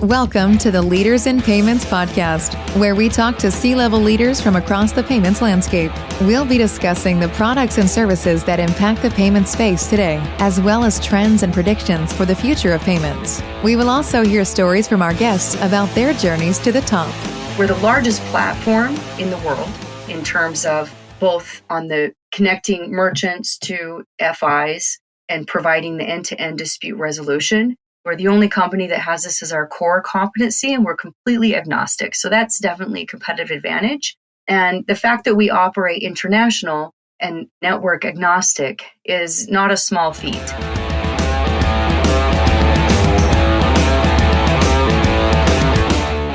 Welcome to the Leaders in Payments podcast, where we talk to C-level leaders from across the payments landscape. We'll be discussing the products and services that impact the payment space today, as well as trends and predictions for the future of payments. We will also hear stories from our guests about their journeys to the top. We're the largest platform in the world in terms of both on the connecting merchants to FIs and providing the end-to-end dispute resolution. We're the only company that has this as our core competency, and we're completely agnostic. So that's definitely a competitive advantage. And the fact that we operate international and network agnostic is not a small feat.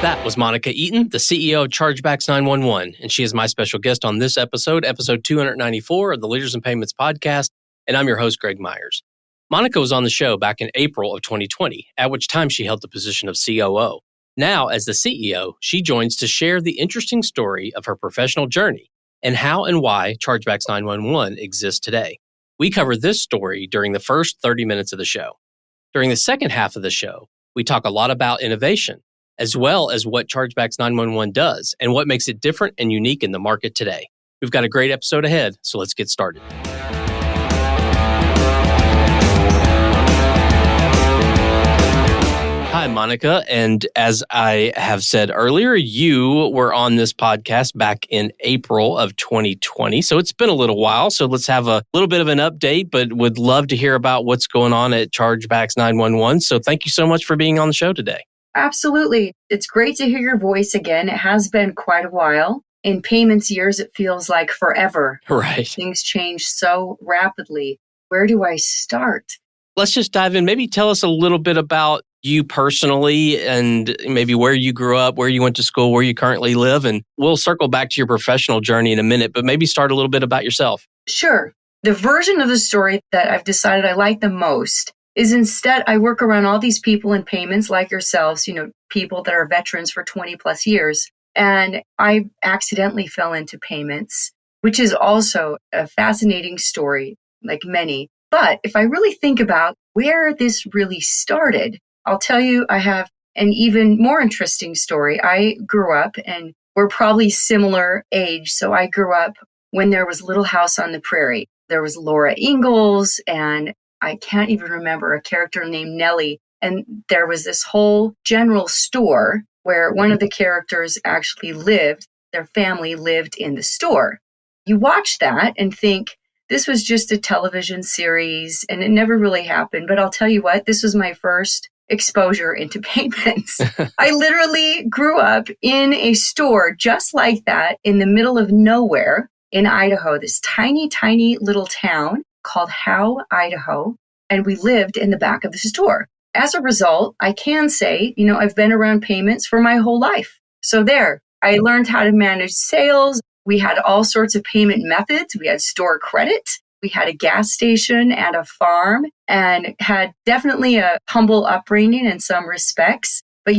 That was Monica Eaton, the CEO of Chargebacks911, and she is my special guest on this episode 294 of the Leaders in Payments podcast, and I'm your host, Greg Myers. Monica was on the show back in April of 2020, at which time she held the position of COO. Now, as the CEO, she joins to share the interesting story of her professional journey and how and why Chargebacks911 exists today. We cover this story during the first 30 minutes of the show. During the second half of the show, we talk a lot about innovation, as well as what Chargebacks911 does and what makes it different and unique in the market today. We've got a great episode ahead, so let's get started. Hi, Monica. And as I have said earlier, you were on this podcast back in April of 2020. So it's been a little while. So let's have a little bit of an update, but would love to hear about what's going on at Chargebacks911. So thank you so much for being on the show today. Absolutely. It's great to hear your voice again. It has been quite a while. In payments years, it feels like forever. Right. Things change so rapidly. Where do I start? Let's just dive in. Maybe tell us a little bit about you personally and maybe where you grew up, where you went to school, where you currently live. And we'll circle back to your professional journey in a minute, but maybe start a little bit about yourself. Sure. The version of the story that I've decided I like the most is instead I work around all these people in payments like yourselves, people that are veterans for 20 plus years. And I accidentally fell into payments, which is also a fascinating story, like many. But if I really think about where this really started, I'll tell you, I have an even more interesting story. I grew up, and we're probably similar age. So I grew up when there was Little House on the Prairie. There was Laura Ingalls, and I can't even remember a character named Nellie. And there was this whole general store where one of the characters actually lived. Their family lived in the store. You watch that and think, this was just a television series, and it never really happened. But I'll tell you what, this was my first exposure into payments. I literally grew up in a store just like that in the middle of nowhere in Idaho, this tiny, tiny little town called Howe, Idaho. And we lived in the back of the store. As a result, I can say, I've been around payments for my whole life. So there, I learned how to manage sales. We had all sorts of payment methods. We had store credit. We had a gas station and a farm, and had definitely a humble upbringing in some respects. But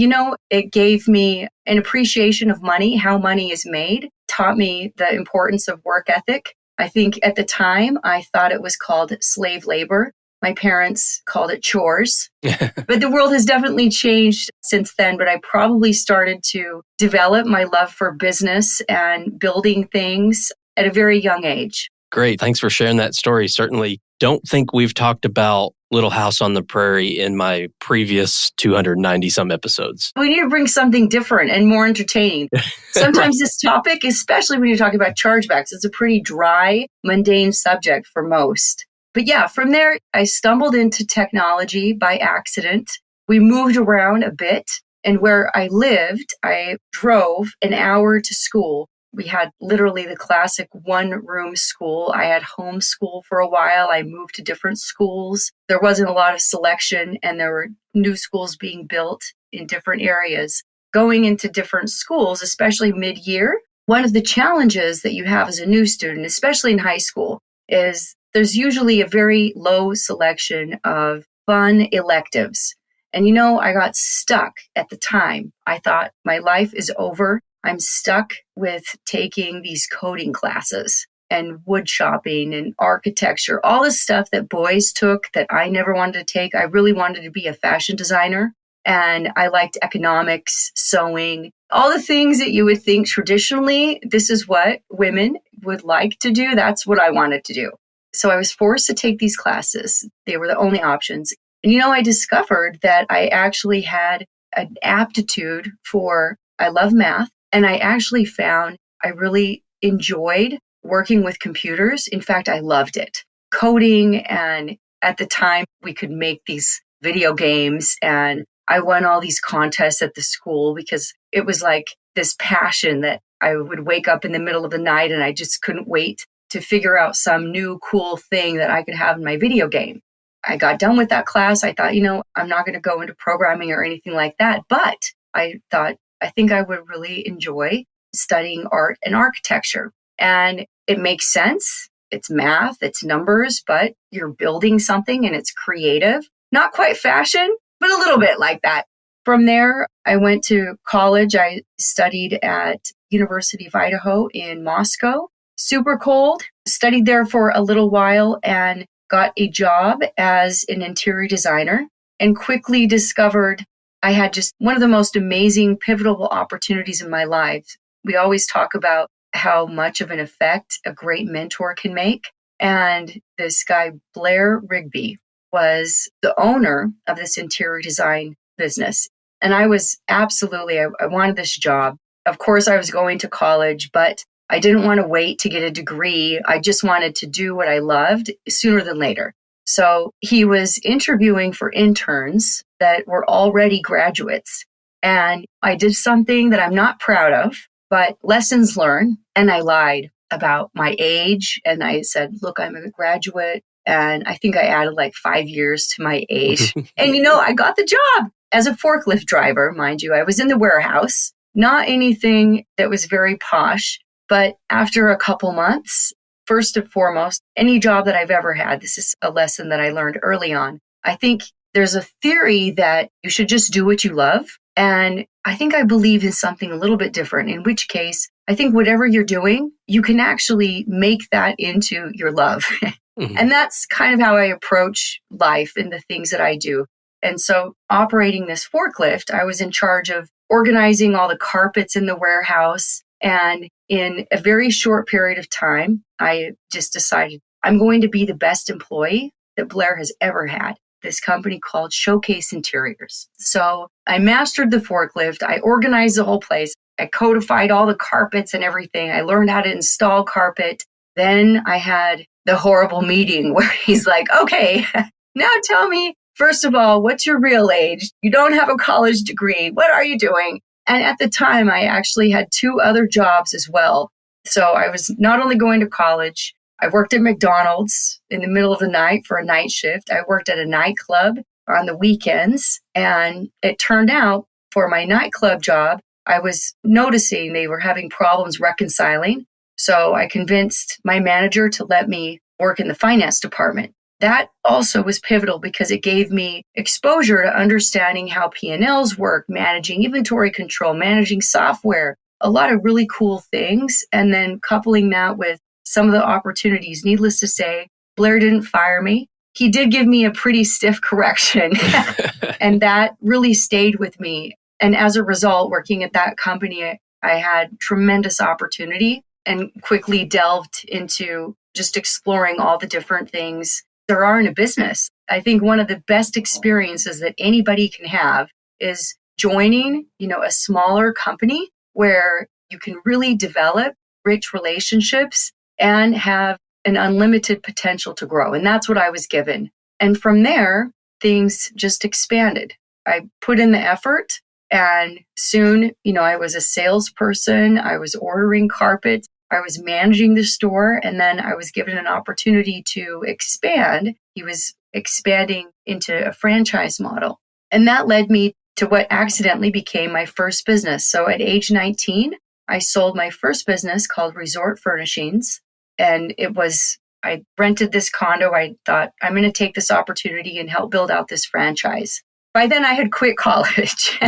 it gave me an appreciation of money, how money is made, taught me the importance of work ethic. I think at the time, I thought it was called slave labor. My parents called it chores. But the world has definitely changed since then. But I probably started to develop my love for business and building things at a very young age. Great. Thanks for sharing that story. Certainly don't think we've talked about Little House on the Prairie in my previous 290 some episodes. We need to bring something different and more entertaining. Sometimes This topic, especially when you're talking about chargebacks, it's a pretty dry, mundane subject for most. But yeah, from there, I stumbled into technology by accident. We moved around a bit, and where I lived, I drove an hour to school. We had literally the classic one-room school. I had homeschool for a while. I moved to different schools. There wasn't a lot of selection, and there were new schools being built in different areas. Going into different schools, especially mid-year, one of the challenges that you have as a new student, especially in high school, is there's usually a very low selection of fun electives. And I got stuck at the time. I thought my life is over. I'm stuck with taking these coding classes and wood shopping and architecture, all this stuff that boys took that I never wanted to take. I really wanted to be a fashion designer. And I liked economics, sewing, all the things that you would think traditionally, this is what women would like to do. That's what I wanted to do. So I was forced to take these classes. They were the only options. And I discovered that I actually had an aptitude for, I love math. And I actually found I really enjoyed working with computers. In fact, I loved it. Coding, and at the time we could make these video games, and I won all these contests at the school because it was like this passion that I would wake up in the middle of the night and I just couldn't wait to figure out some new cool thing that I could have in my video game. I got done with that class. I thought, I'm not going to go into programming or anything like that. But I thought, I think I would really enjoy studying art and architecture. And it makes sense. It's math, it's numbers, but you're building something and it's creative. Not quite fashion, but a little bit like that. From there, I went to college. I studied at University of Idaho in Moscow. Super cold. Studied there for a little while and got a job as an interior designer, and quickly discovered I had just one of the most amazing, pivotal opportunities in my life. We always talk about how much of an effect a great mentor can make. And this guy, Blair Rigby, was the owner of this interior design business. And I was absolutely, I wanted this job. Of course, I was going to college, but I didn't want to wait to get a degree. I just wanted to do what I loved sooner than later. So he was interviewing for interns that were already graduates. And I did something that I'm not proud of, but lessons learned. And I lied about my age. And I said, look, I'm a graduate. And I think I added like 5 years to my age. And I got the job as a forklift driver, mind you. I was in the warehouse, not anything that was very posh. But after a couple months, first and foremost, any job that I've ever had, this is a lesson that I learned early on. I think there's a theory that you should just do what you love. And I think I believe in something a little bit different, in which case, I think whatever you're doing, you can actually make that into your love. Mm-hmm. And that's kind of how I approach life and the things that I do. And so operating this forklift, I was in charge of organizing all the carpets in the warehouse. And in a very short period of time, I just decided I'm going to be the best employee that Blair has ever had. This company called Showcase Interiors. So I mastered the forklift. I organized the whole place. I codified all the carpets and everything. I learned how to install carpet. Then I had the horrible meeting where he's like, okay, now tell me, first of all, what's your real age? You don't have a college degree. What are you doing? And at the time, I actually had 2 other jobs as well. So I was not only going to college, I worked at McDonald's in the middle of the night for a night shift. I worked at a nightclub on the weekends. And it turned out for my nightclub job, I was noticing they were having problems reconciling. So I convinced my manager to let me work in the finance department. That also was pivotal because it gave me exposure to understanding how P&Ls work, managing inventory control, managing software, a lot of really cool things. And then coupling that with some of the opportunities. Needless to say, Blair didn't fire me. He did give me a pretty stiff correction. And that really stayed with me. And as a result, working at that company, I had tremendous opportunity and quickly delved into just exploring all the different things there are in a business. I think one of the best experiences that anybody can have is joining, a smaller company where you can really develop rich relationships and have an unlimited potential to grow. And that's what I was given. And from there, things just expanded. I put in the effort, and soon, I was a salesperson. I was ordering carpets. I was managing the store, and then I was given an opportunity to expand. He was expanding into a franchise model. And that led me to what accidentally became my first business. So at age 19, I sold my first business called Resort Furnishings. And I rented this condo. I thought, I'm going to take this opportunity and help build out this franchise. By then I had quit college.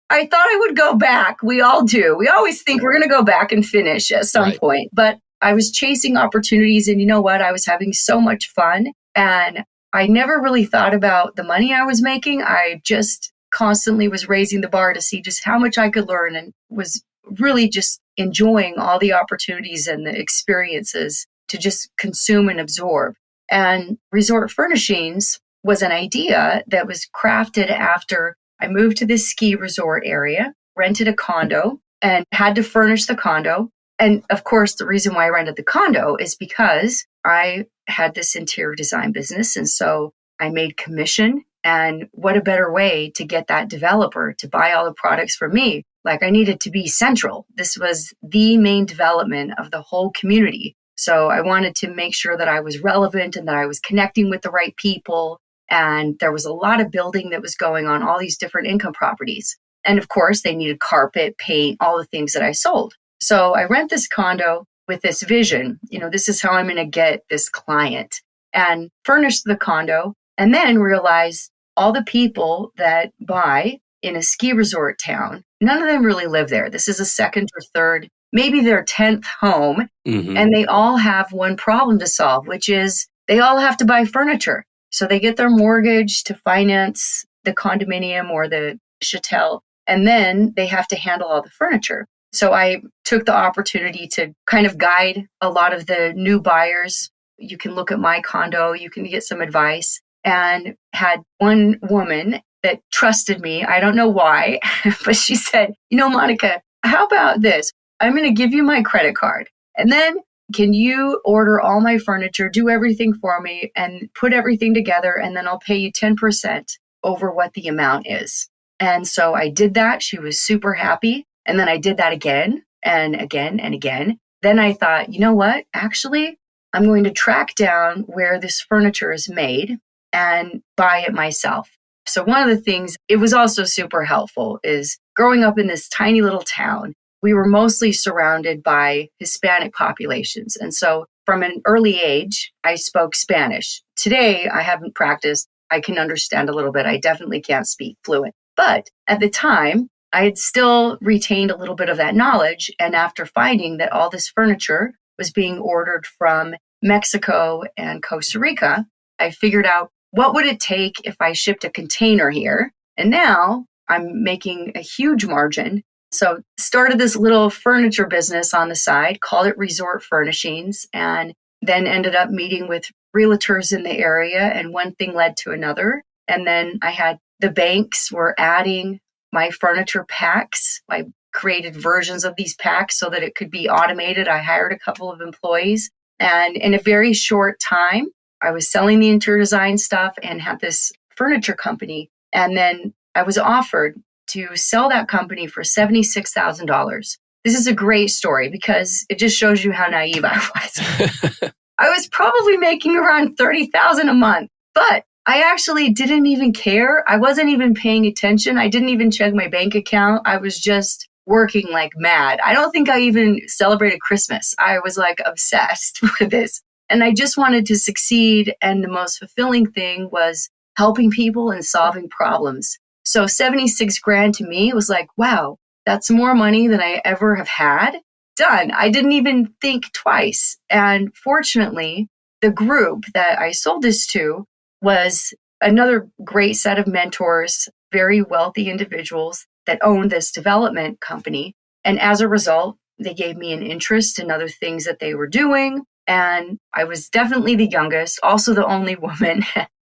I thought I would go back. We all do. We always think we're going to go back and finish at some point. But I was chasing opportunities, and you know what? I was having so much fun. And I never really thought about the money I was making. I just constantly was raising the bar to see just how much I could learn, and was really just enjoying all the opportunities and the experiences to just consume and absorb. And resort furnishings was an idea that was crafted after I moved to this ski resort area, rented a condo, and had to furnish the condo. And of course, the reason why I rented the condo is because I had this interior design business. And so I made commission. And what a better way to get that developer to buy all the products from me? Like, I needed to be central. This was the main development of the whole community. So I wanted to make sure that I was relevant and that I was connecting with the right people. And there was a lot of building that was going on, all these different income properties. And of course, they needed carpet, paint, all the things that I sold. So I rent this condo with this vision. This is how I'm going to get this client, and furnish the condo, and then realize all the people that buy in a ski resort town, none of them really live there. This is a second or third, maybe their 10th home. Mm-hmm. And they all have one problem to solve, which is they all have to buy furniture. So they get their mortgage to finance the condominium or the chateau, and then they have to handle all the furniture. So I took the opportunity to kind of guide a lot of the new buyers. You can look at my condo, you can get some advice, and had one woman that trusted me. I don't know why, but she said, Monica, how about this? I'm going to give you my credit card, and then can you order all my furniture, do everything for me, and put everything together, and then I'll pay you 10% over what the amount is. And so I did that. She was super happy. And then I did that again and again and again. Then I thought, you know what? Actually, I'm going to track down where this furniture is made and buy it myself. So one of the things, it was also super helpful, is growing up in this tiny little town, we were mostly surrounded by Hispanic populations. And so from an early age, I spoke Spanish. Today, I haven't practiced. I can understand a little bit. I definitely can't speak fluent. But at the time, I had still retained a little bit of that knowledge. And after finding that all this furniture was being ordered from Mexico and Costa Rica, I figured out, what would it take if I shipped a container here? And now I'm making a huge margin. So started this little furniture business on the side, called it Resort Furnishings, and then ended up meeting with realtors in the area, and one thing led to another. And then I had the banks were adding my furniture packs. I created versions of these packs so that it could be automated. I hired a couple of employees, and in a very short time, I was selling the interior design stuff and had this furniture company. And then I was offered to sell that company for $76,000. This is a great story because it just shows you how naive I was. I was probably making around $30,000 a month, but I actually didn't even care. I wasn't even paying attention. I didn't even check my bank account. I was just working like mad. I don't think I even celebrated Christmas. I was like obsessed with this. And I just wanted to succeed. And the most fulfilling thing was helping people and solving problems. So 76 grand to me was like, wow, that's more money than I ever have had. Done. I didn't even think twice. And fortunately, the group that I sold this to was another great set of mentors, very wealthy individuals that owned this development company. And as a result, they gave me an interest in other things that they were doing. And I was definitely the youngest, also the only woman.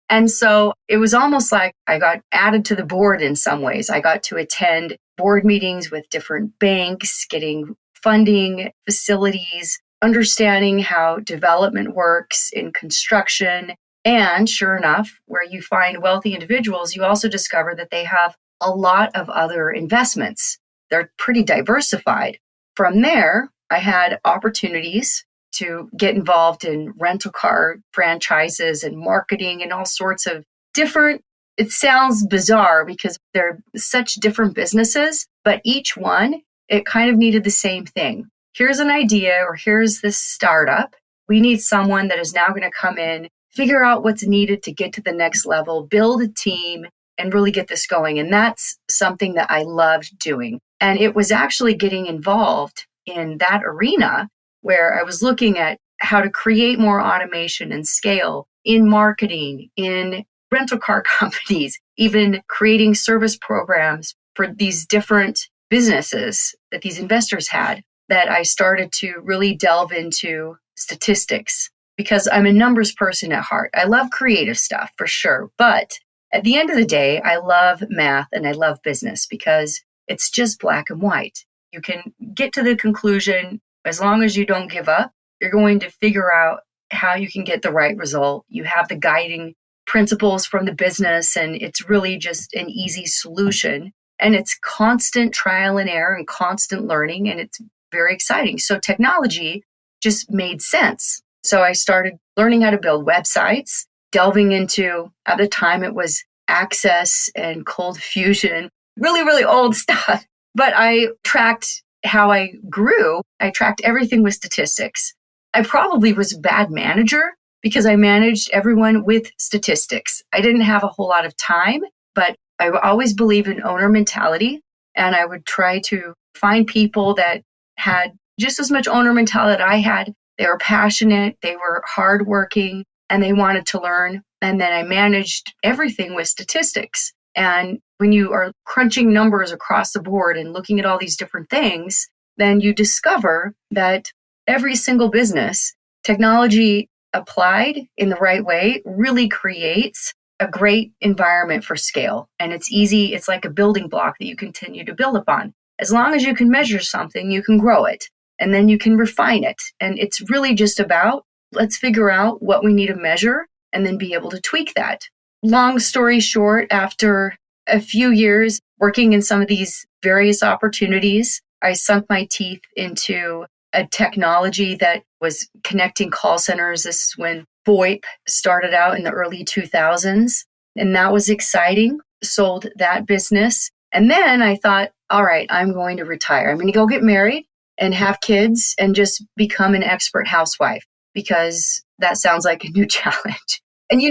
And so it was almost like I got added to the board in some ways. I got to attend board meetings with different banks, getting funding, facilities, understanding how development works in construction. And sure enough, where you find wealthy individuals, you also discover that they have a lot of other investments. They're pretty diversified. From there, I had opportunities to get involved in rental car franchises and marketing and all sorts of different, it sounds bizarre because they're such different businesses, but each one, it kind of needed the same thing. Here's an idea, or here's this startup. We need someone that is now going to come in, figure out what's needed to get to the next level, build a team, and really get this going. And that's something that I loved doing. And it was actually getting involved in that arena where I was looking at how to create more automation and scale in marketing, in rental car companies, even creating service programs for these different businesses that these investors had, that I started to really delve into statistics, because I'm a numbers person at heart. I love creative stuff for sure. But at the end of the day, I love math and I love business because it's just black and white. You can get to the conclusion as long as you don't give up. You're going to figure out how you can get the right result. You have the guiding principles from the business, and it's really just an easy solution. And it's constant trial and error and constant learning, and it's very exciting. So technology just made sense. So I started learning how to build websites, delving into, at the time it was Access and Cold Fusion, really, really old stuff. But I tracked how I grew. I tracked everything with statistics. I probably was a bad manager because I managed everyone with statistics. I didn't have a whole lot of time, but I always believed in owner mentality. And I would try to find people that had just as much owner mentality that I had. They were passionate, they were hardworking, and they wanted to learn. And then I managed everything with statistics. And when you are crunching numbers across the board and looking at all these different things, then you discover that every single business, technology applied in the right way really creates a great environment for scale. And it's easy. It's like a building block that you continue to build upon. As long as you can measure something, you can grow it, and then you can refine it. And it's really just about, let's figure out what we need to measure and then be able to tweak that. Long story short, after a few years working in some of these various opportunities, I sunk my teeth into a technology that was connecting call centers. This is when VoIP started out in the early 2000s. And that was exciting. Sold that business. And then I thought, all right, I'm going to retire. I'm going to go get married and have kids and just become an expert housewife, because that sounds like a new challenge. And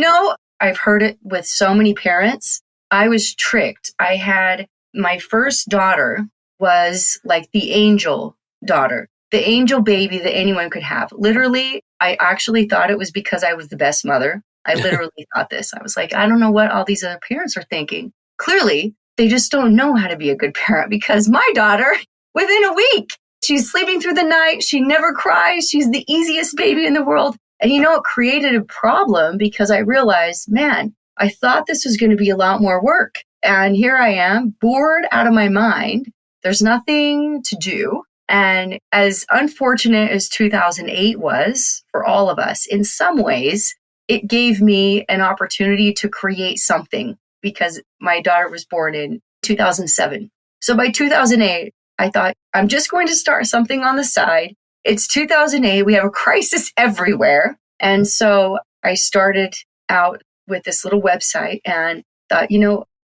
I've heard it with so many parents. I was tricked. I had my first daughter was like the angel daughter, the angel baby that anyone could have. Literally, I actually thought it was because I was the best mother. I literally thought this. I was like, I don't know what all these other parents are thinking. Clearly, they just don't know how to be a good parent, because my daughter, within a week, she's sleeping through the night. She never cries. She's the easiest baby in the world. And it created a problem, because I realized, man, I thought this was going to be a lot more work. And here I am, bored out of my mind. There's nothing to do. And as unfortunate as 2008 was for all of us, in some ways, it gave me an opportunity to create something, because my daughter was born in 2007. So by 2008, I thought, I'm just going to start something on the side. It's 2008. We have a crisis everywhere. And so I started out with this little website and thought,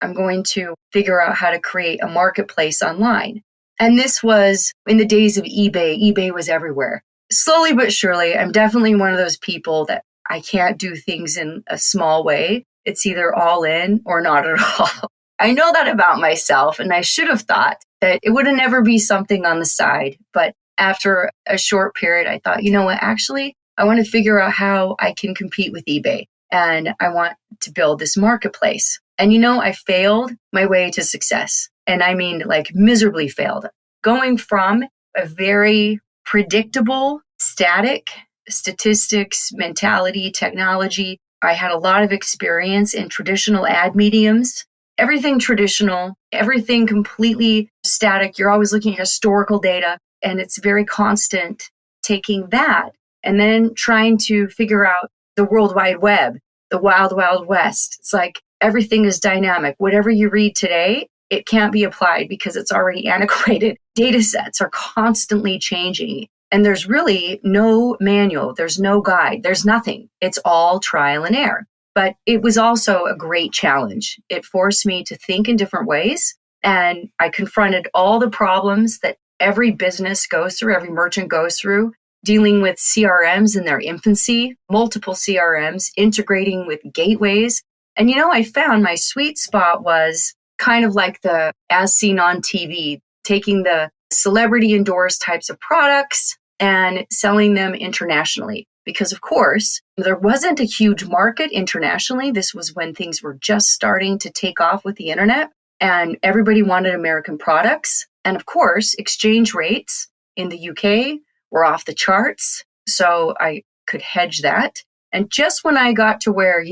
I'm going to figure out how to create a marketplace online. And this was in the days of eBay. eBay was everywhere. Slowly but surely, I'm definitely one of those people that I can't do things in a small way. It's either all in or not at all. I know that about myself, and I should have thought that it would never be something on the side. But after a short period, I thought, you know what, actually, I want to figure out how I can compete with eBay. And I want to build this marketplace. And I failed my way to success. And I mean, like, miserably failed. Going from a very predictable, static statistics, mentality, technology. I had a lot of experience in traditional ad mediums. Everything traditional, everything completely static. You're always looking at historical data, and it's very constant. Taking that and then trying to figure out the World Wide Web, the Wild, Wild West. It's like everything is dynamic. Whatever you read today, it can't be applied because it's already antiquated. Data sets are constantly changing. And there's really no manual. There's no guide. There's nothing. It's all trial and error. But it was also a great challenge. It forced me to think in different ways. And I confronted all the problems that every business goes through, every merchant goes through, dealing with CRMs in their infancy, multiple CRMs, integrating with gateways. And I found my sweet spot was kind of like the as seen on TV, taking the celebrity endorsed types of products and selling them internationally. because, of course, there wasn't a huge market internationally. This was when things were just starting to take off with the internet, and everybody wanted American products. And of course, exchange rates in the UK were off the charts, so I could hedge that. And just when I got to where,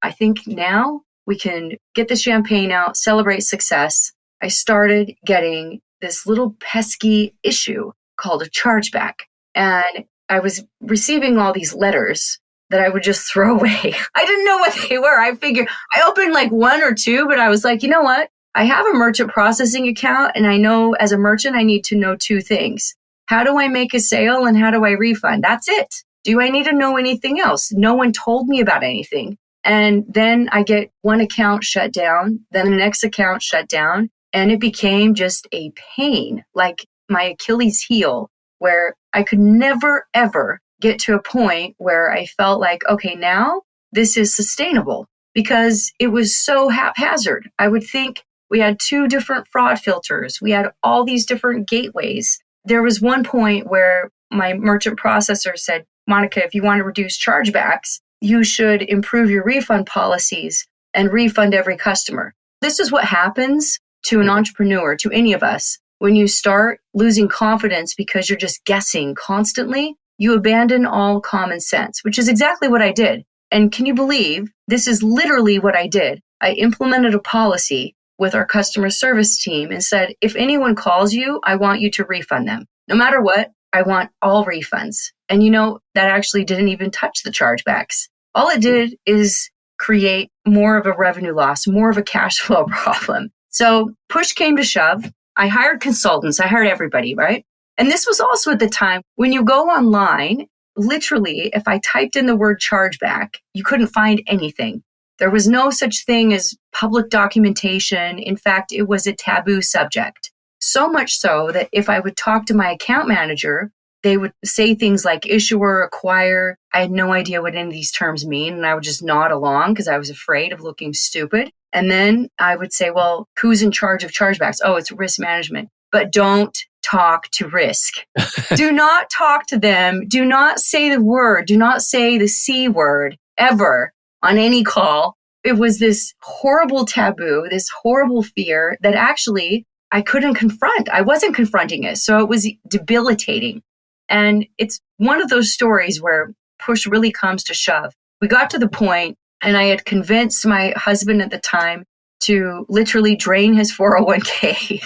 I think now we can get the champagne out, celebrate success, I started getting this little pesky issue called a chargeback. And I was receiving all these letters that I would just throw away. I didn't know what they were. I figured I opened like one or two, but I was like, you know what? I have a merchant processing account, and I know as a merchant, I need to know two things. How do I make a sale and how do I refund? That's it. Do I need to know anything else? No one told me about anything. And then I get one account shut down, then the next account shut down, and it became just a pain, like my Achilles heel, where I could never, ever get to a point where I felt like, okay, now this is sustainable, because it was so haphazard. I would think we had 2 different fraud filters. We had all these different gateways. There was one point where my merchant processor said, Monica, if you want to reduce chargebacks, you should improve your refund policies and refund every customer. This is what happens to an entrepreneur, to any of us. When you start losing confidence because you're just guessing constantly, you abandon all common sense, which is exactly what I did. And can you believe this is literally what I did? I implemented a policy with our customer service team and said, if anyone calls you, I want you to refund them. No matter what, I want all refunds. And that actually didn't even touch the chargebacks. All it did is create more of a revenue loss, more of a cash flow problem. So push came to shove. I hired consultants. I hired everybody, right? And this was also at the time when you go online, literally, if I typed in the word chargeback, you couldn't find anything. There was no such thing as public documentation. In fact, it was a taboo subject. So much so that if I would talk to my account manager, they would say things like issuer, acquire. I had no idea what any of these terms mean, and I would just nod along because I was afraid of looking stupid. And then I would say, well, who's in charge of chargebacks? Oh, it's risk management. But don't talk to risk. Do not talk to them. Do not say the word. Do not say the C word ever on any call. It was this horrible taboo, this horrible fear that actually I couldn't confront. I wasn't confronting it. So it was debilitating. And it's one of those stories where push really comes to shove. We got to the point, and I had convinced my husband at the time to literally drain his 401k.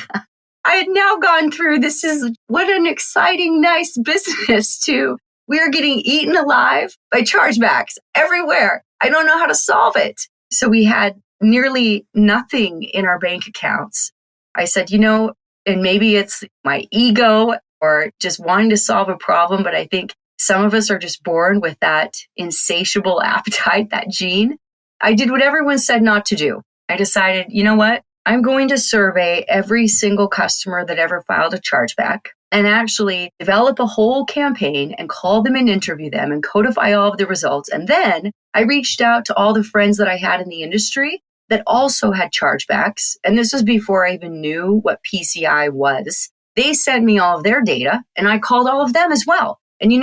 I had now gone through, this is what an exciting, nice business to, we are getting eaten alive by chargebacks everywhere. I don't know how to solve it. So we had nearly nothing in our bank accounts. I said, and maybe it's my ego or just wanting to solve a problem, but I think some of us are just born with that insatiable appetite, that gene. I did what everyone said not to do. I decided, you know what? I'm going to survey every single customer that ever filed a chargeback and actually develop a whole campaign and call them and interview them and codify all of the results. And then I reached out to all the friends that I had in the industry that also had chargebacks. And this was before I even knew what PCI was. They sent me all of their data and I called all of them as well. And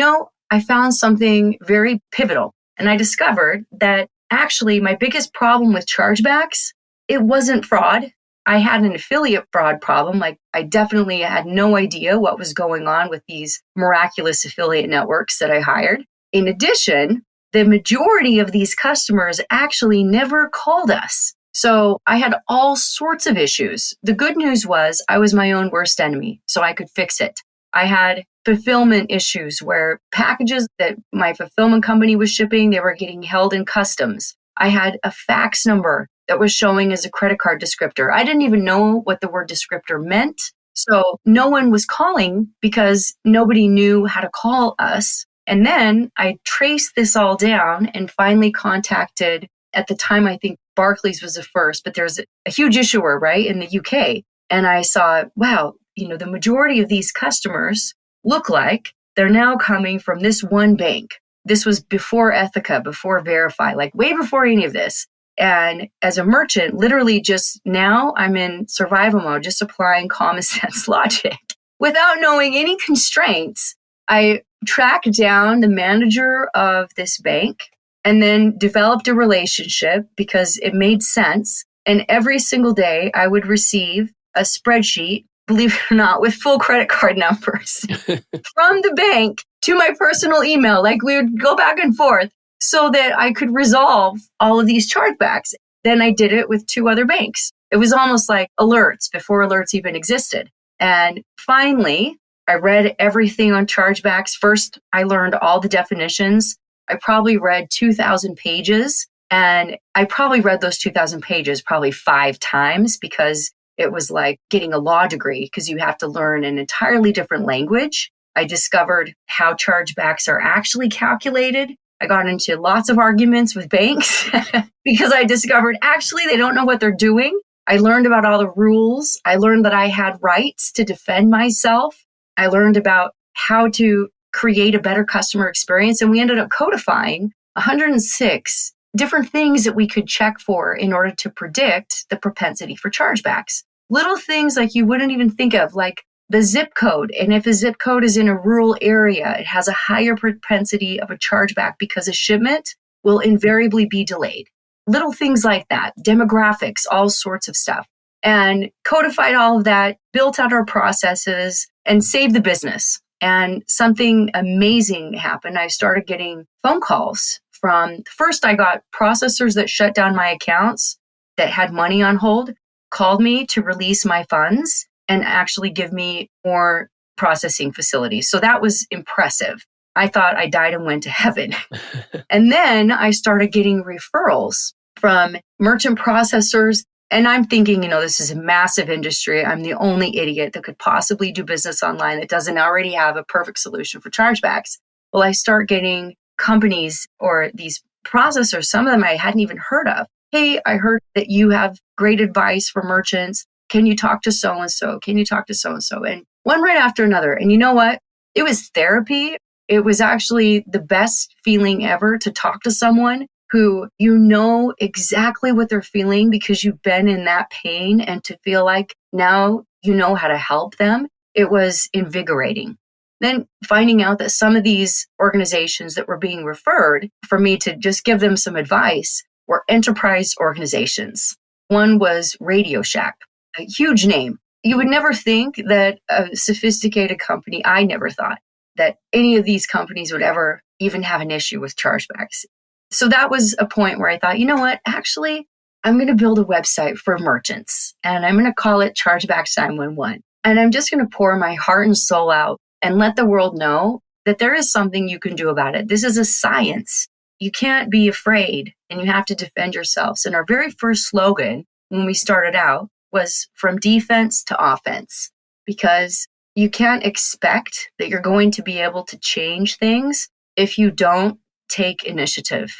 I found something very pivotal. And I discovered that actually my biggest problem with chargebacks, it wasn't fraud. I had an affiliate fraud problem. Like I definitely had no idea what was going on with these miraculous affiliate networks that I hired. In addition, the majority of these customers actually never called us. So I had all sorts of issues. The good news was I was my own worst enemy, so I could fix it. I had fulfillment issues where packages that my fulfillment company was shipping, they were getting held in customs. I had a fax number that was showing as a credit card descriptor. I didn't even know what the word descriptor meant. So no one was calling because nobody knew how to call us. And then I traced this all down and finally contacted, at the time, I think Barclays was the first, but there's a huge issuer, right, in the UK. And I saw, wow, the majority of these customers look like they're now coming from this one bank. This was before Ethica, before Verify, like way before any of this. And as a merchant, literally just now I'm in survival mode, just applying common sense logic. Without knowing any constraints, I tracked down the manager of this bank and then developed a relationship because it made sense. And every single day I would receive a spreadsheet, believe it or not, with full credit card numbers from the bank to my personal email. Like we would go back and forth so that I could resolve all of these chargebacks. Then I did it with 2 other banks. It was almost like alerts before alerts even existed. And finally, I read everything on chargebacks. First, I learned all the definitions. I probably read 2,000 pages, and I probably read those 2,000 pages probably 5 times because it was like getting a law degree because you have to learn an entirely different language. I discovered how chargebacks are actually calculated. I got into lots of arguments with banks because I discovered actually they don't know what they're doing. I learned about all the rules. I learned that I had rights to defend myself. I learned about how to create a better customer experience. And we ended up codifying 106 different things that we could check for in order to predict the propensity for chargebacks. Little things like you wouldn't even think of, like the zip code. And if a zip code is in a rural area, it has a higher propensity of a chargeback because a shipment will invariably be delayed. Little things like that, demographics, all sorts of stuff. And codified all of that, built out our processes, and saved the business. And something amazing happened. I started getting phone calls from, first I got processors that shut down my accounts that had money on hold, called me to release my funds and actually give me more processing facilities. So that was impressive. I thought I died and went to heaven. And then I started getting referrals from merchant processors. And I'm thinking, this is a massive industry. I'm the only idiot that could possibly do business online that doesn't already have a perfect solution for chargebacks. Well, I start getting companies or these processors, some of them I hadn't even heard of. Hey, I heard that you have great advice for merchants. Can you talk to so-and-so? Can you talk to so-and-so? And one right after another. And you know what? It was therapy. It was actually the best feeling ever to talk to someone who exactly what they're feeling because you've been in that pain, and to feel like now you know how to help them. It was invigorating. Then finding out that some of these organizations that were being referred for me to just give them some advice were enterprise organizations. One was Radio Shack, a huge name. You would never think that a sophisticated company, I never thought that any of these companies would ever even have an issue with chargebacks. So that was a point where I thought, you know what, actually, I'm going to build a website for merchants and I'm going to call it Chargebacks911. And I'm just going to pour my heart and soul out and let the world know that there is something you can do about it. This is a science. You can't be afraid and you have to defend yourselves. And our very first slogan when we started out was from defense to offense, because you can't expect that you're going to be able to change things if you don't take initiative.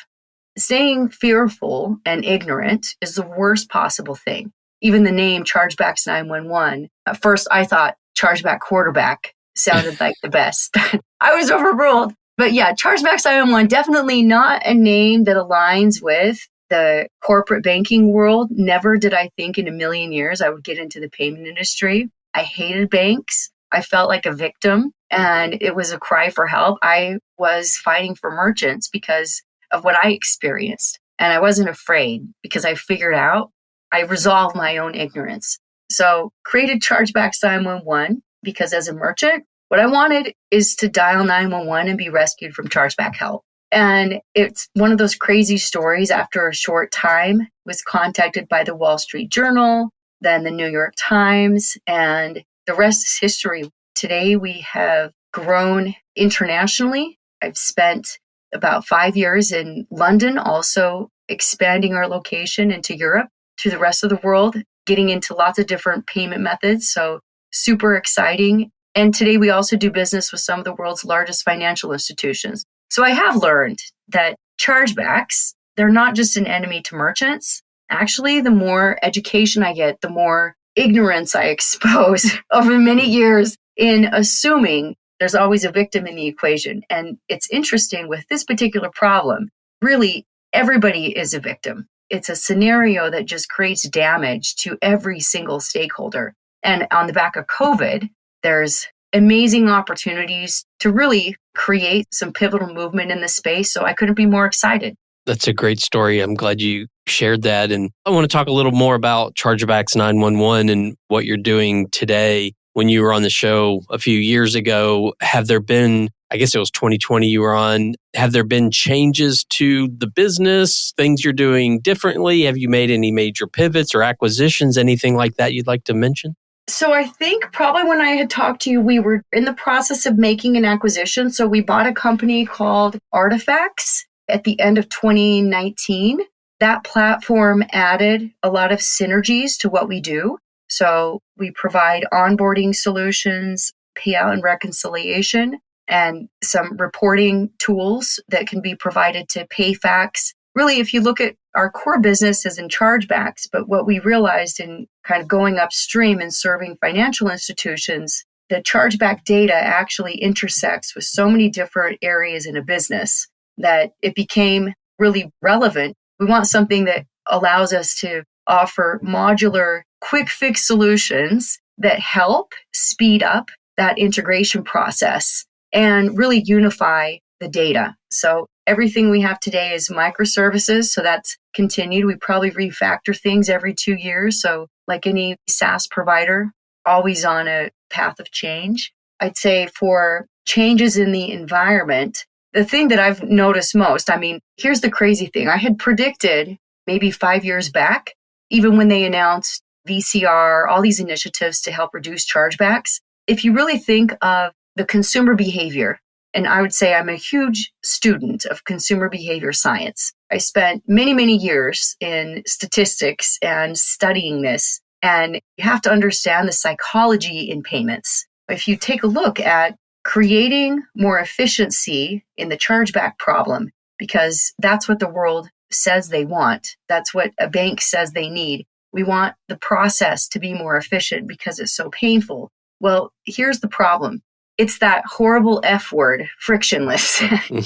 Staying fearful and ignorant is the worst possible thing. Even the name Chargebacks911, at first I thought chargeback quarterback sounded like the best. I was overruled. But yeah, Chargebacks911, definitely not a name that aligns with the corporate banking world. Never did I think in a million years I would get into the payment industry. I hated banks. I felt like a victim, and it was a cry for help. I was fighting for merchants because of what I experienced, and I wasn't afraid because I figured out, I resolved my own ignorance. So created Chargebacks911 because as a merchant, what I wanted is to dial 911 and be rescued from chargeback help. And it's one of those crazy stories. After a short time, was contacted by the Wall Street Journal, then the New York Times, and the rest is history. Today, we have grown internationally. I've spent about 5 years in London, also expanding our location into Europe, to the rest of the world, getting into lots of different payment methods. So super exciting. And today, we also do business with some of the world's largest financial institutions. So I have learned that chargebacks, they're not just an enemy to merchants. Actually, the more education I get, the more ignorance I expose over many years in assuming there's always a victim in the equation. And it's interesting with this particular problem, really everybody is a victim. It's a scenario that just creates damage to every single stakeholder. And on the back of COVID, there's amazing opportunities to really create some pivotal movement in the space. So I couldn't be more excited. That's a great story. I'm glad you shared that. And I want to talk a little more about Chargebacks911 and what you're doing today. When you were on the show a few years ago, have there been, I guess it was 2020 you were on, have there been changes to the business, things you're doing differently? Have you made any major pivots or acquisitions, anything like that you'd like to mention? So I think probably when I had talked to you, we were in the process of making an acquisition. So we bought a company called Artifacts at the end of 2019. That platform added a lot of synergies to what we do. So we provide onboarding solutions, payout and reconciliation, and some reporting tools that can be provided to PayFacs. Really, if you look at our core business is in chargebacks, but what we realized in kind of going upstream and serving financial institutions, the chargeback data actually intersects with so many different areas in a business that it became really relevant. We want something that allows us to offer modular, quick fix solutions that help speed up that integration process and really unify the data. So everything we have today is microservices. So that's continued. We probably refactor things every 2 years. So like any SaaS provider, always on a path of change. I'd say for changes in the environment, the thing that I've noticed most, here's the crazy thing. I had predicted maybe 5 years back, even when they announced VCR, all these initiatives to help reduce chargebacks. If you really think of the consumer behavior, and I would say I'm a huge student of consumer behavior science. I spent many, many years in statistics and studying this, and you have to understand the psychology in payments. If you take a look at creating more efficiency in the chargeback problem, because that's what the world says they want. That's what a bank says they need. We want the process to be more efficient because it's so painful. Well, here's the problem. It's that horrible F word, frictionless.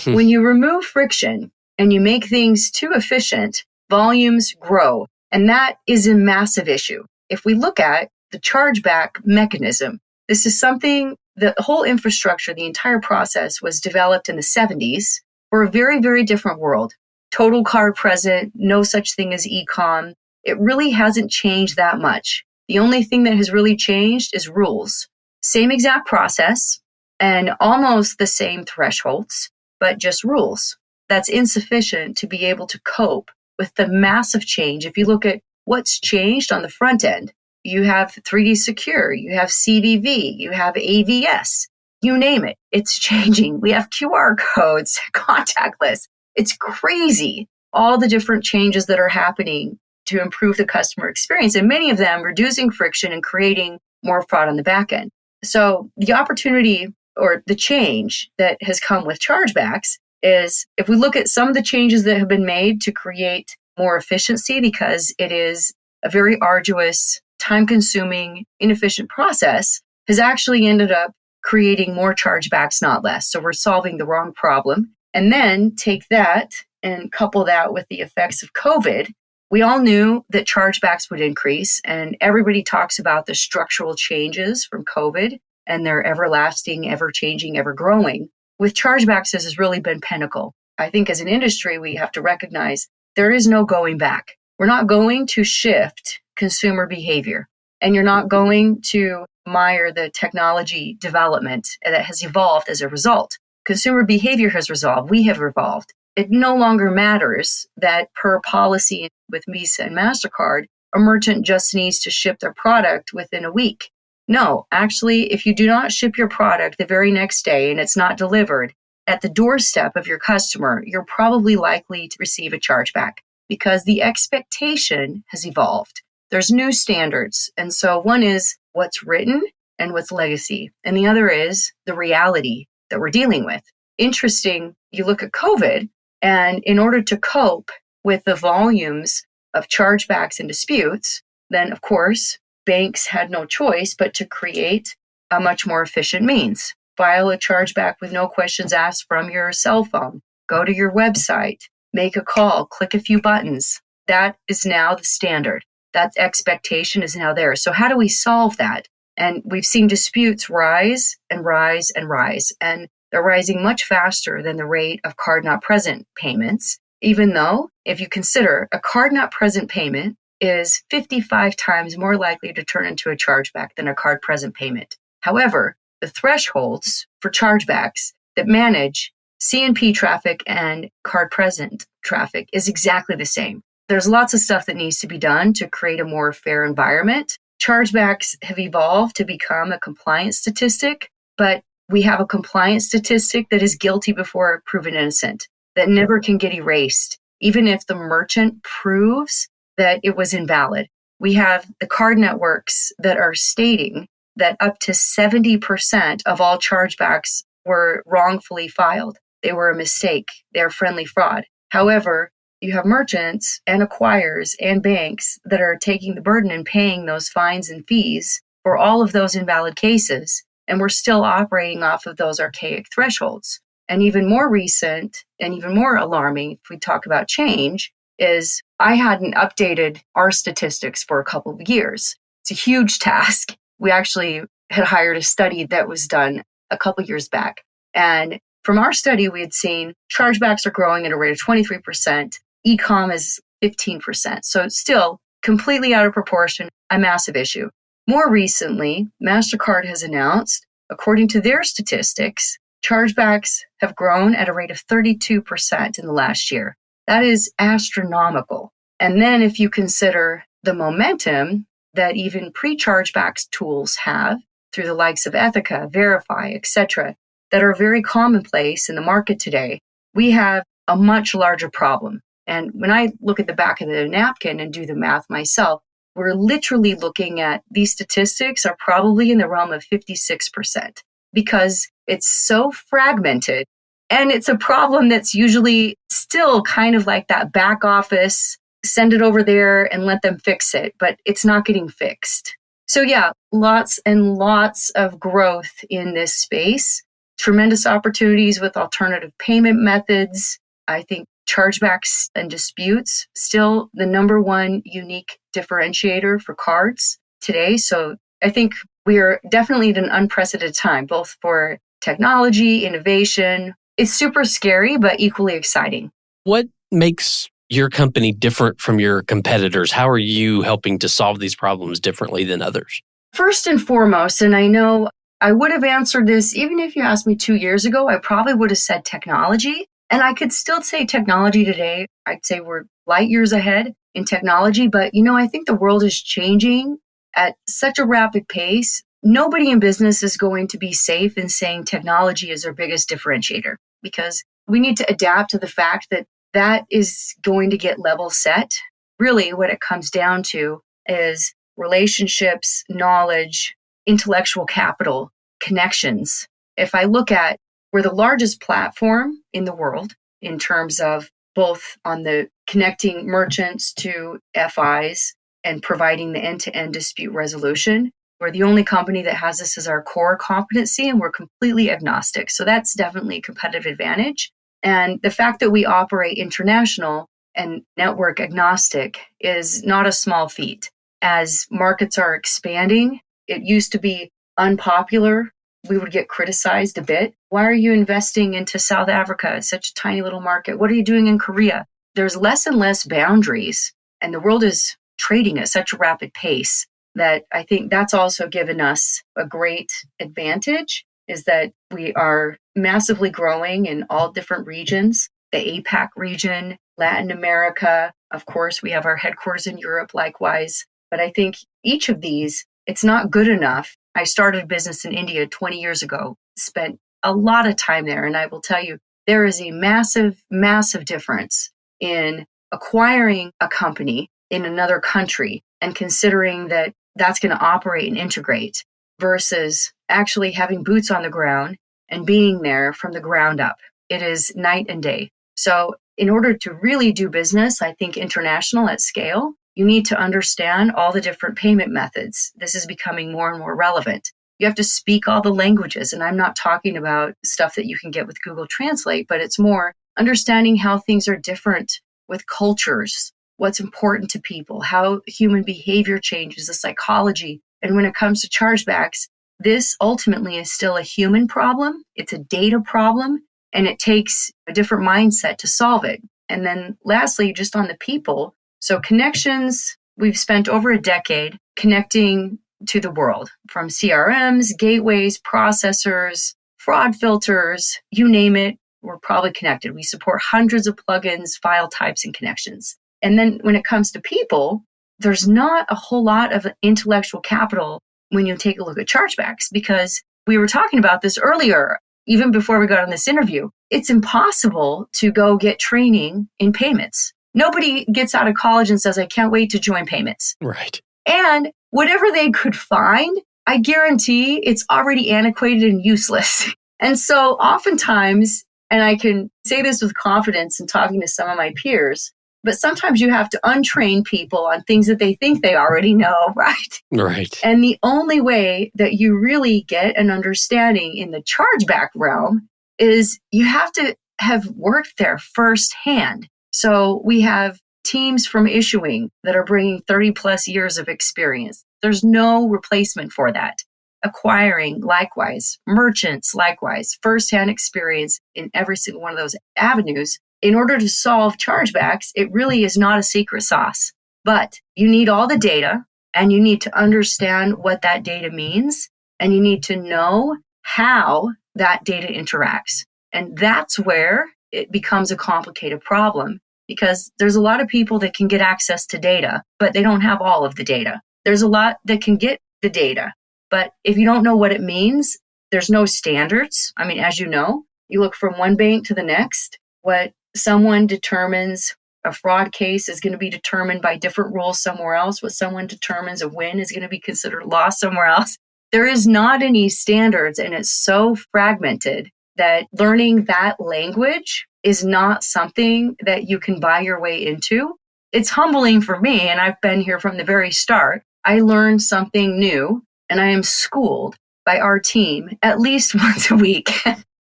When you remove friction and you make things too efficient, volumes grow. And that is a massive issue. If we look at the chargeback mechanism, this is something, the whole infrastructure, the entire process was developed in the 70s for a very, very different world. Total card present, no such thing as e-com. It really hasn't changed that much. The only thing that has really changed is rules. Same exact process and almost the same thresholds, but just rules. That's insufficient to be able to cope with the massive change. If you look at what's changed on the front end, you have 3D Secure, you have CVV, you have AVS, you name it, it's changing. We have QR codes, contactless. It's crazy, all the different changes that are happening to improve the customer experience, and many of them reducing friction and creating more fraud on the back end. So the opportunity or the change that has come with chargebacks is if we look at some of the changes that have been made to create more efficiency, because it is a very arduous, time-consuming, inefficient process, has actually ended up creating more chargebacks, not less. So we're solving the wrong problem. And then take that and couple that with the effects of COVID. We all knew that chargebacks would increase, and everybody talks about the structural changes from COVID and they're everlasting, ever-changing, ever-growing. With chargebacks, this has really been pinnacle. I think as an industry, we have to recognize there is no going back. We're not going to shift consumer behavior, and you're not going to mire the technology development that has evolved as a result. Consumer behavior has resolved. We have evolved. It no longer matters that per policy with Visa and MasterCard, a merchant just needs to ship their product within a week. No, actually, if you do not ship your product the very next day and it's not delivered at the doorstep of your customer, you're probably likely to receive a chargeback because the expectation has evolved. There's new standards. And so one is what's written and what's legacy. And the other is the reality that we're dealing with. Interesting, you look at COVID, and in order to cope with the volumes of chargebacks and disputes, then of course, banks had no choice but to create a much more efficient means. File a chargeback with no questions asked from your cell phone. Go to your website, make a call, click a few buttons. That is now the standard. That expectation is now there. So how do we solve that? And we've seen disputes rise and rise and rise. And they're rising much faster than the rate of card not present payments, even though if you consider a card not present payment is 55 times more likely to turn into a chargeback than a card present payment. However, the thresholds for chargebacks that manage C&P traffic and card present traffic is exactly the same. There's lots of stuff that needs to be done to create a more fair environment. Chargebacks have evolved to become a compliance statistic, but we have a compliance statistic that is guilty before proven innocent, that never can get erased, even if the merchant proves that it was invalid. We have the card networks that are stating that up to 70% of all chargebacks were wrongfully filed. They were a mistake. They're friendly fraud. However, you have merchants and acquirers and banks that are taking the burden and paying those fines and fees for all of those invalid cases. And we're still operating off of those archaic thresholds. And even more recent and even more alarming, if we talk about change, is I hadn't updated our statistics for a couple of years. It's a huge task. We actually had hired a study that was done a couple of years back. And from our study, we had seen chargebacks are growing at a rate of 23%. E-com is 15%. So it's still completely out of proportion, a massive issue. More recently, MasterCard has announced, according to their statistics, chargebacks have grown at a rate of 32% in the last year. That is astronomical. And then if you consider the momentum that even pre-chargebacks tools have through the likes of Ethica, Verify, etc., that are very commonplace in the market today, we have a much larger problem. And when I look at the back of the napkin and do the math myself, we're literally looking at these statistics are probably in the realm of 56% because it's so fragmented. And it's a problem that's usually still kind of like that back office, send it over there and let them fix it, but it's not getting fixed. So yeah, lots and lots of growth in this space, tremendous opportunities with alternative payment methods. I think chargebacks and disputes still the number one unique differentiator for cards today. So I think we are definitely at an unprecedented time, both for technology, innovation. It's super scary, but equally exciting. What makes your company different from your competitors? How are you helping to solve these problems differently than others? First and foremost, and I know I would have answered this even if you asked me 2 years ago, I probably would have said technology. And I could still say technology today. I'd say we're light years ahead in technology, but I think the world is changing at such a rapid pace. Nobody in business is going to be safe in saying technology is our biggest differentiator, because we need to adapt to the fact that that is going to get level set. Really, what it comes down to is relationships, knowledge, intellectual capital, connections. If I look at, we're the largest platform in the world in terms of both on the connecting merchants to FIs and providing the end-to-end dispute resolution. We're the only company that has this as our core competency, and we're completely agnostic. So that's definitely a competitive advantage. And the fact that we operate international and network agnostic is not a small feat. As markets are expanding, it used to be unpopular. We would get criticized a bit. Why are you investing into South Africa? It's such a tiny little market. What are you doing in Korea? There's less and less boundaries, and the world is trading at such a rapid pace that I think that's also given us a great advantage, is that we are massively growing in all different regions, the APAC region, Latin America. Of course, we have our headquarters in Europe likewise. But I think each of these, it's not good enough. I started a business in India 20 years ago, spent a lot of time there. And I will tell you, there is a massive, massive difference in acquiring a company in another country and considering that that's going to operate and integrate versus actually having boots on the ground and being there from the ground up. It is night and day. So in order to really do business, I think international at scale, you need to understand all the different payment methods. This is becoming more and more relevant. You have to speak all the languages. And I'm not talking about stuff that you can get with Google Translate, but it's more understanding how things are different with cultures, what's important to people, how human behavior changes, the psychology. And when it comes to chargebacks, this ultimately is still a human problem. It's a data problem, and it takes a different mindset to solve it. And then lastly, just on the people. So connections, we've spent over a decade connecting to the world, from CRMs, gateways, processors, fraud filters, you name it, we're probably connected. We support hundreds of plugins, file types, and connections. And then when it comes to people, there's not a whole lot of intellectual capital when you take a look at chargebacks, because we were talking about this earlier, even before we got on this interview. It's impossible to go get training in payments. Nobody gets out of college and says, I can't wait to join payments. Right. And whatever they could find, I guarantee it's already antiquated and useless. And so oftentimes, and I can say this with confidence in talking to some of my peers, but sometimes you have to untrain people on things that they think they already know, right? Right. And the only way that you really get an understanding in the chargeback realm is you have to have worked there firsthand. So we have teams from issuing that are bringing 30 plus years of experience. There's no replacement for that. Acquiring, likewise. Merchants, likewise. Firsthand experience in every single one of those avenues. In order to solve chargebacks, it really is not a secret sauce. But you need all the data, and you need to understand what that data means, and you need to know how that data interacts. And that's where it becomes a complicated problem, because there's a lot of people that can get access to data, but they don't have all of the data. There's a lot that can get the data, but if you don't know what it means, there's no standards. I mean, as you know, you look from one bank to the next. What someone determines a fraud case is going to be determined by different rules somewhere else. What someone determines a win is going to be considered loss somewhere else. There is not any standards, and it's so fragmented that learning that language is not something that you can buy your way into. It's humbling for me, and I've been here from the very start. I learned something new, and I am schooled by our team at least once a week.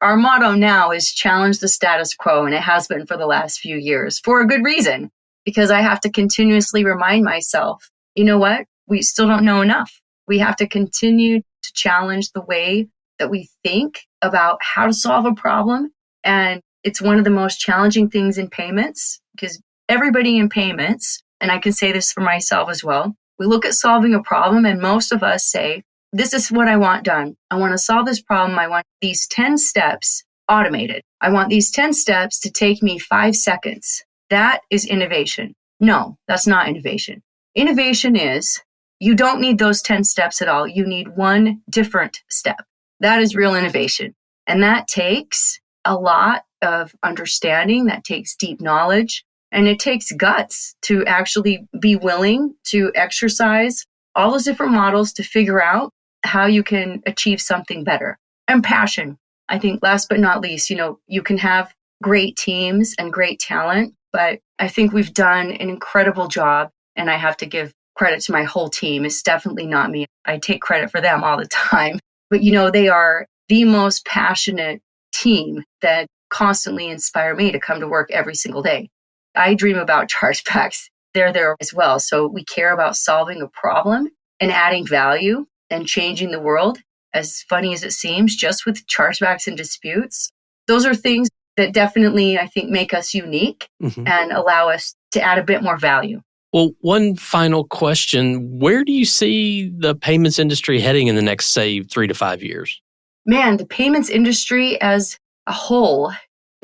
Our motto now is challenge the status quo, and it has been for the last few years for a good reason, because I have to continuously remind myself, you know what? We still don't know enough. We have to continue to challenge the way that we think about how to solve a problem. And it's one of the most challenging things in payments, because everybody in payments, and I can say this for myself as well, we look at solving a problem and most of us say, this is what I want done. I want to solve this problem. I want these 10 steps automated. I want these 10 steps to take me 5 seconds. That is innovation. No, that's not innovation. Innovation is you don't need those 10 steps at all. You need one different step. That is real innovation. And that takes a lot of understanding. That takes deep knowledge. And it takes guts to actually be willing to exercise all those different models to figure out how you can achieve something better. And passion. I think last but not least, you can have great teams and great talent, but I think we've done an incredible job, and I have to give credit to my whole team. It's definitely not me. I take credit for them all the time. But they are the most passionate team that constantly inspire me to come to work every single day. I dream about chargebacks. They're there as well. So we care about solving a problem and adding value and changing the world. As funny as it seems, just with chargebacks and disputes, those are things that definitely, I think, make us unique and allow us to add a bit more value. Well, one final question. Where do you see the payments industry heading in the next, say, 3 to 5 years? Man, the payments industry as a whole,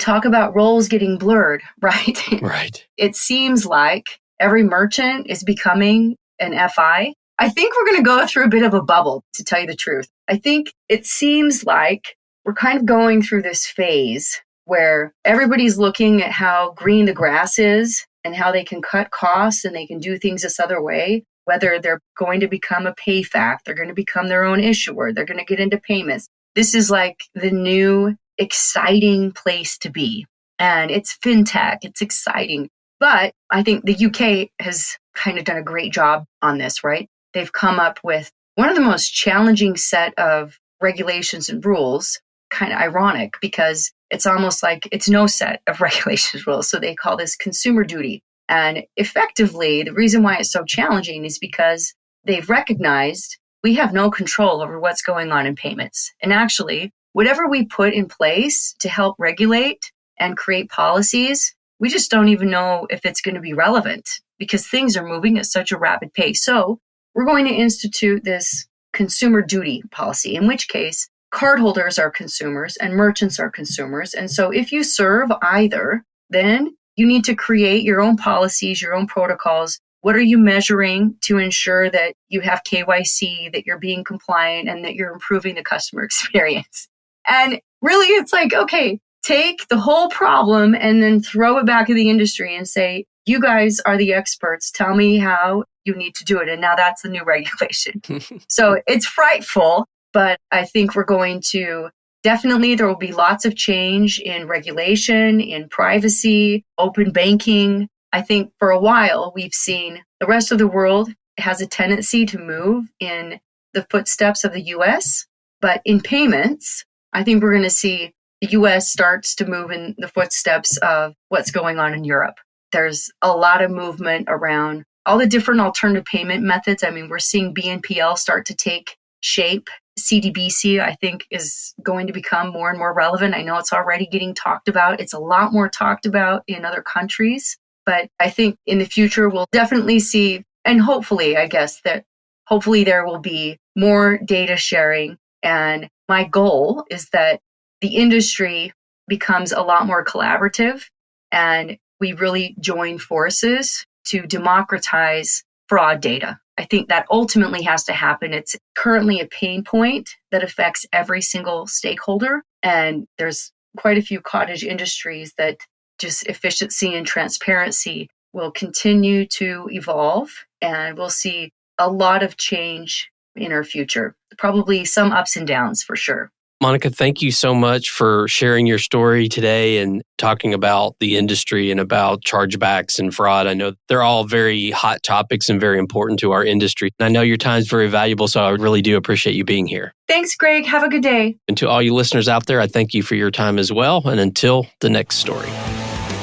talk about roles getting blurred, right? Right. It seems like every merchant is becoming an FI. I think we're going to go through a bit of a bubble, to tell you the truth. I think it seems like we're kind of going through this phase where everybody's looking at how green the grass is and how they can cut costs and they can do things this other way, whether they're going to become a PayFac, they're going to become their own issuer, they're going to get into payments. This is like the new exciting place to be. And it's fintech, it's exciting. But I think the UK has kind of done a great job on this, right? They've come up with one of the most challenging set of regulations and rules, kind of ironic because it's almost like it's no set of regulations rules. So they call this consumer duty. And effectively, the reason why it's so challenging is because they've recognized we have no control over what's going on in payments. And actually, whatever we put in place to help regulate and create policies, we just don't even know if it's going to be relevant because things are moving at such a rapid pace. So we're going to institute this consumer duty policy, in which case cardholders are consumers and merchants are consumers. And so if you serve either, then you need to create your own policies, your own protocols. What are you measuring to ensure that you have KYC, that you're being compliant, and that you're improving the customer experience? And really, it's like, okay, take the whole problem and then throw it back at the industry and say, you guys are the experts. Tell me how you need to do it. And now that's the new regulation. So it's frightful, but I think we're going to definitely, there will be lots of change in regulation, in privacy, open banking. I think for a while, we've seen the rest of the world has a tendency to move in the footsteps of the US. But in payments, I think we're going to see the US starts to move in the footsteps of what's going on in Europe. There's a lot of movement around all the different alternative payment methods. I mean, we're seeing BNPL start to take shape. CDBC, I think, is going to become more and more relevant. I know it's already getting talked about. It's a lot more talked about in other countries. But I think in the future, we'll definitely see, and hopefully, I guess, that hopefully there will be more data sharing. And my goal is that the industry becomes a lot more collaborative and we really join forces to democratize fraud data. I think that ultimately has to happen. It's currently a pain point that affects every single stakeholder. And there's quite a few cottage industries that just efficiency and transparency will continue to evolve. And we'll see a lot of change in our future. Probably some ups and downs for sure. Monica, thank you so much for sharing your story today and talking about the industry and about chargebacks and fraud. I know they're all very hot topics and very important to our industry. And I know your time is very valuable, so I really do appreciate you being here. Thanks, Greg. Have a good day. And to all you listeners out there, I thank you for your time as well. And until the next story.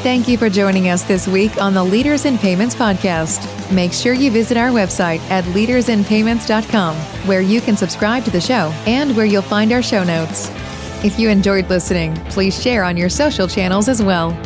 Thank you for joining us this week on the Leaders in Payments podcast. Make sure you visit our website at leadersinpayments.com, where you can subscribe to the show and where you'll find our show notes. If you enjoyed listening, please share on your social channels as well.